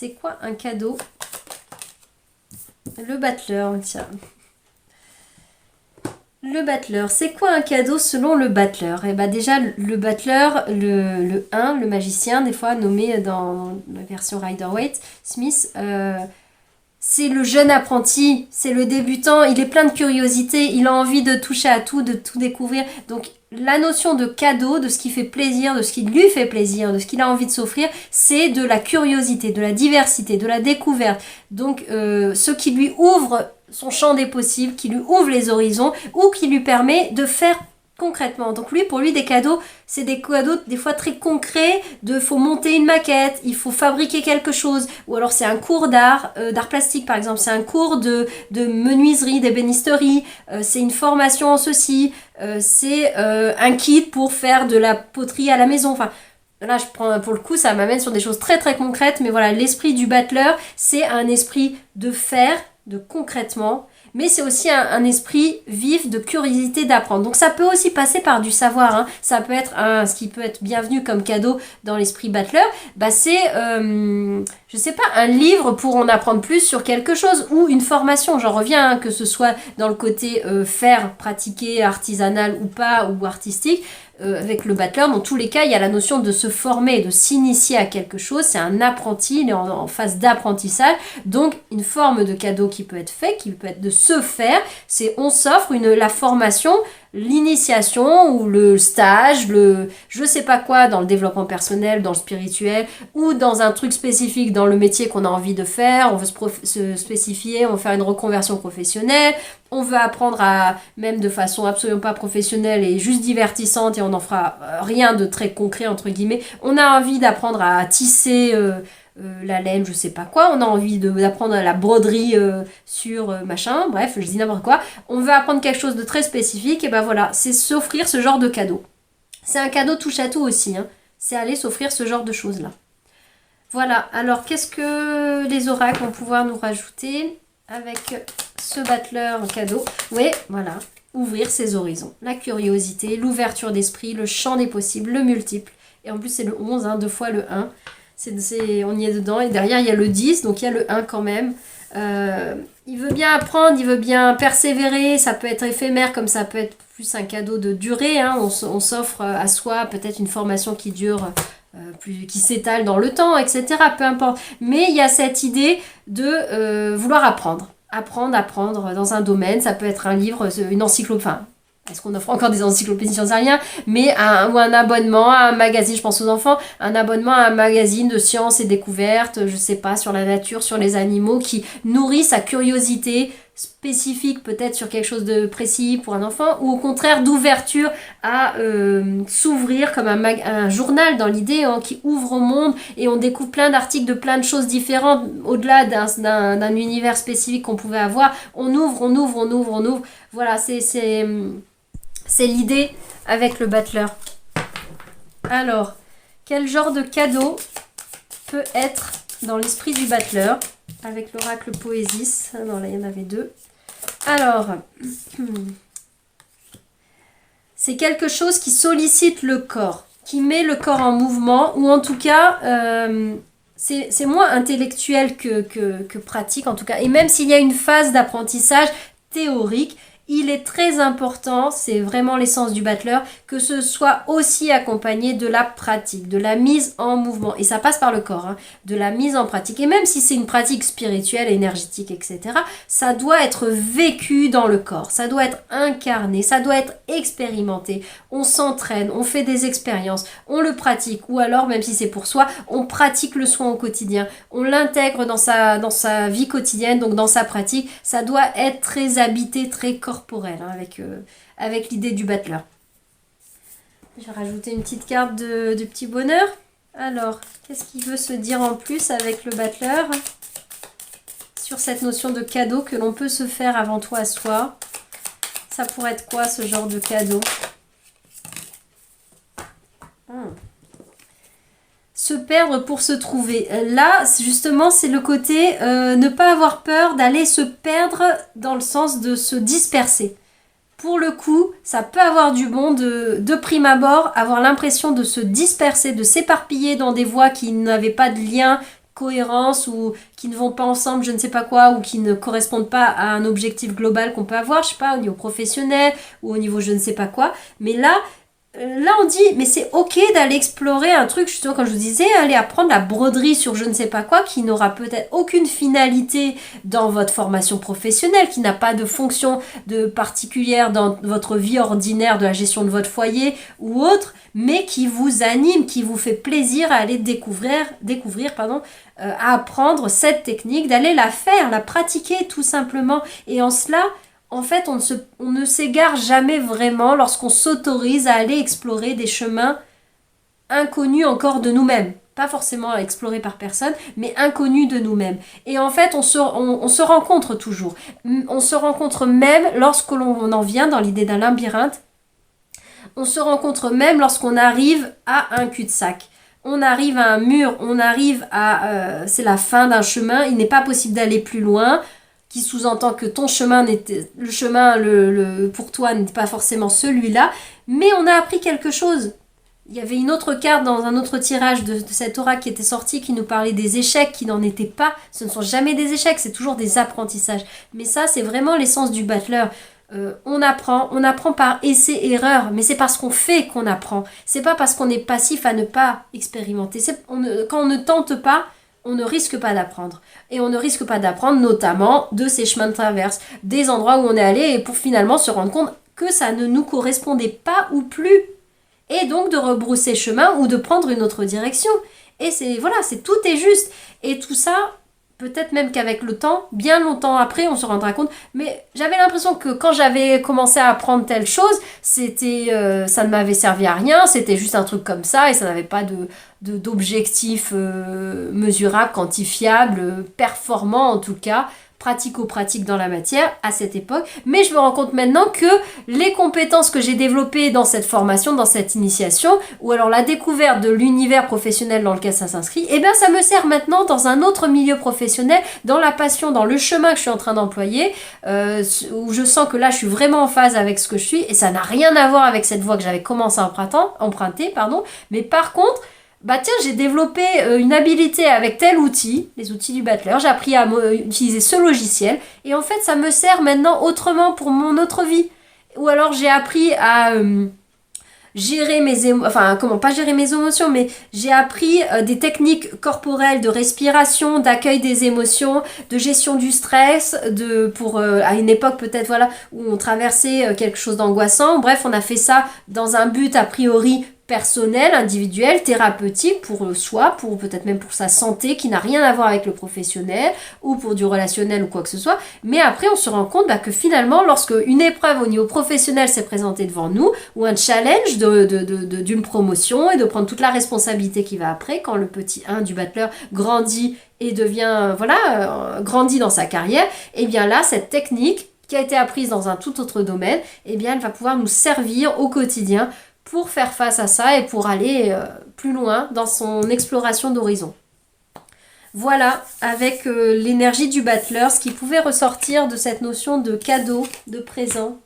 C'est quoi un cadeau? Le battleur, tiens. Le battleur, c'est quoi un cadeau selon le battleur? Eh bien déjà, le battleur, le 1, le magicien, des fois nommé dans la version Rider-Waite, Smith, c'est le jeune apprenti, c'est le débutant, il est plein de curiosité, il a envie de toucher à tout, de tout découvrir. Donc la notion de cadeau, de ce qui fait plaisir, de ce qui lui fait plaisir, de ce qu'il a envie de s'offrir, c'est de la curiosité, de la diversité, de la découverte. Donc ce qui lui ouvre son champ des possibles, qui lui ouvre les horizons ou qui lui permet de faire concrètement. Donc lui, pour lui, des cadeaux, c'est des cadeaux des fois très concrets, faut monter une maquette, il faut fabriquer quelque chose, ou alors c'est un cours d'art, d'art plastique par exemple, c'est un cours de menuiserie, d'ébénisterie, c'est une formation en ceci, c'est un kit pour faire de la poterie à la maison, enfin là je prends pour le coup, ça m'amène sur des choses très très concrètes, mais voilà, l'esprit du battleur, c'est un esprit de faire, de concrètement, mais c'est aussi un esprit vif de curiosité d'apprendre. Donc ça peut aussi passer par du savoir, hein. Ça peut être ce qui peut être bienvenu comme cadeau dans l'esprit battleur, c'est, je sais pas, un livre pour en apprendre plus sur quelque chose ou une formation. J'en reviens, hein, que ce soit dans le côté faire, pratiquer, artisanal ou pas, ou artistique. Avec le battleur, dans tous les cas, il y a la notion de se former, de s'initier à quelque chose. C'est un apprenti, il est en phase d'apprentissage. Donc, une forme de cadeau qui peut être fait, qui peut être de se faire, c'est on s'offre la formation, l'initiation ou le stage, je sais pas quoi dans le développement personnel, dans le spirituel ou dans un truc spécifique dans le métier qu'on a envie de faire. On veut se spécifier, on veut faire une reconversion professionnelle. On veut apprendre même de façon absolument pas professionnelle et juste divertissante et on n'en fera rien de très concret entre guillemets. On a envie d'apprendre à tisser la laine, je sais pas quoi. On a envie d'apprendre la broderie sur machin. Bref, je dis n'importe quoi. On veut apprendre quelque chose de très spécifique et ben voilà, c'est s'offrir ce genre de cadeau. C'est un cadeau touche à tout aussi, hein. C'est aller s'offrir ce genre de choses là. Voilà, alors qu'est-ce que les oracles vont pouvoir nous rajouter avec ce battleur en cadeau? Oui, voilà, ouvrir ses horizons. La curiosité, l'ouverture d'esprit, le champ des possibles, le multiple. Et en plus, c'est le 11, hein, 2 fois le 1. On y est dedans. Et derrière, il y a le 10, donc il y a le 1 quand même. Il veut bien apprendre, il veut bien persévérer. Ça peut être éphémère, comme ça peut être plus un cadeau de durée, hein. On s'offre à soi peut-être une formation qui dure... qui s'étale dans le temps, etc. Peu importe. Mais il y a cette idée de vouloir apprendre. Apprendre dans un domaine. Ça peut être un livre, une encyclopédie. Enfin, est-ce qu'on offre encore des encyclopédies? J'en sais rien. Mais ou un abonnement à un magazine, je pense aux enfants, un abonnement à un magazine de sciences et découvertes, je sais pas, sur la nature, sur les animaux, qui nourrit sa curiosité spécifique peut-être sur quelque chose de précis pour un enfant, ou au contraire d'ouverture à s'ouvrir comme un journal dans l'idée, hein, qui ouvre au monde et on découvre plein d'articles de plein de choses différentes au-delà d'un univers spécifique qu'on pouvait avoir. On ouvre. Voilà, c'est l'idée avec le battleur. Alors, quel genre de cadeau peut être dans l'esprit du battleur avec l'oracle Poésis? Non, là, il y en avait 2. Alors, c'est quelque chose qui sollicite le corps, qui met le corps en mouvement, ou en tout cas, c'est moins intellectuel que pratique, en tout cas. Et même s'il y a une phase d'apprentissage théorique, il est très important, c'est vraiment l'essence du battleur, que ce soit aussi accompagné de la pratique, de la mise en mouvement. Et ça passe par le corps, hein, de la mise en pratique. Et même si c'est une pratique spirituelle, énergétique, etc., ça doit être vécu dans le corps, ça doit être incarné, ça doit être expérimenté. On s'entraîne, on fait des expériences, on le pratique. Ou alors, même si c'est pour soi, on pratique le soin au quotidien. On l'intègre dans sa vie quotidienne, donc dans sa pratique. Ça doit être très habité, très corporel, hein, avec l'idée du battleur. Je vais rajouter une petite carte de petit bonheur. Alors, qu'est-ce qu'il veut se dire en plus avec le battleur sur cette notion de cadeau que l'on peut se faire avant tout à soi? Ça pourrait être quoi ce genre de cadeau? Se perdre pour se trouver. Là, justement, c'est le côté ne pas avoir peur d'aller se perdre dans le sens de se disperser. Pour le coup, ça peut avoir du bon de prime abord, avoir l'impression de se disperser, de s'éparpiller dans des voies qui n'avaient pas de lien cohérence ou qui ne vont pas ensemble, je ne sais pas quoi, ou qui ne correspondent pas à un objectif global qu'on peut avoir, je sais pas, au niveau professionnel ou au niveau je ne sais pas quoi. Mais là, on dit, mais c'est ok d'aller explorer un truc, justement, comme je vous disais, aller apprendre la broderie sur je ne sais pas quoi, qui n'aura peut-être aucune finalité dans votre formation professionnelle, qui n'a pas de fonction particulière dans votre vie ordinaire de la gestion de votre foyer ou autre, mais qui vous anime, qui vous fait plaisir à aller à apprendre cette technique, d'aller la faire, la pratiquer tout simplement. Et en cela, en fait, on ne s'égare jamais vraiment lorsqu'on s'autorise à aller explorer des chemins inconnus encore de nous-mêmes. Pas forcément explorés par personne, mais inconnus de nous-mêmes. Et en fait, on se rencontre toujours. On se rencontre même lorsque l'on en vient dans l'idée d'un labyrinthe. On se rencontre même lorsqu'on arrive à un cul-de-sac. On arrive à un mur, c'est la fin d'un chemin, il n'est pas possible d'aller plus loin, qui sous-entend que ton chemin pour toi n'était pas forcément celui-là, mais on a appris quelque chose. Il y avait une autre carte dans un autre tirage de cette aura qui était sortie qui nous parlait des échecs qui n'en étaient pas. Ce ne sont jamais des échecs, c'est toujours des apprentissages. Mais ça, c'est vraiment l'essence du battleur. On apprend par essai-erreur, mais c'est parce qu'on fait qu'on apprend. C'est pas parce qu'on est passif à ne pas expérimenter. Quand on ne tente pas, on ne risque pas d'apprendre. Et on ne risque pas d'apprendre notamment de ces chemins de traverse, des endroits où on est allé et pour finalement se rendre compte que ça ne nous correspondait pas ou plus. Et donc de rebrousser chemin ou de prendre une autre direction. Et tout est juste. Et tout ça, peut-être même qu'avec le temps, bien longtemps après, on se rendra compte. Mais j'avais l'impression que quand j'avais commencé à apprendre telle chose, ça ne m'avait servi à rien, c'était juste un truc comme ça et ça n'avait pas d'objectif mesurable, quantifiable, performant en tout cas, pratico-pratique dans la matière à cette époque. Mais je me rends compte maintenant que les compétences que j'ai développées dans cette formation, dans cette initiation, ou alors la découverte de l'univers professionnel dans lequel ça s'inscrit, eh bien ça me sert maintenant dans un autre milieu professionnel, dans la passion, dans le chemin que je suis en train d'employer, où je sens que là je suis vraiment en phase avec ce que je suis, et ça n'a rien à voir avec cette voie que j'avais commencé à emprunter, mais par contre, j'ai développé une habilité avec tel outil, les outils du battleur, j'ai appris à utiliser ce logiciel, et en fait ça me sert maintenant autrement pour mon autre vie. Ou alors j'ai appris à gérer pas gérer mes émotions, mais j'ai appris des techniques corporelles de respiration, d'accueil des émotions, de gestion du stress, à une époque peut-être où on traversait quelque chose d'angoissant. Bref, on a fait ça dans un but a priori personnel, individuel, thérapeutique pour soi, pour peut-être même pour sa santé qui n'a rien à voir avec le professionnel ou pour du relationnel ou quoi que ce soit. Mais après, on se rend compte que finalement, lorsque une épreuve au niveau professionnel s'est présentée devant nous ou un challenge d'une promotion et de prendre toute la responsabilité qui va après, quand le petit 1 du battleur grandit et devient, grandit dans sa carrière, et bien là, cette technique qui a été apprise dans un tout autre domaine, et bien elle va pouvoir nous servir au quotidien pour faire face à ça et pour aller plus loin dans son exploration d'horizon. Voilà, avec l'énergie du battleur, ce qui pouvait ressortir de cette notion de cadeau, de présent,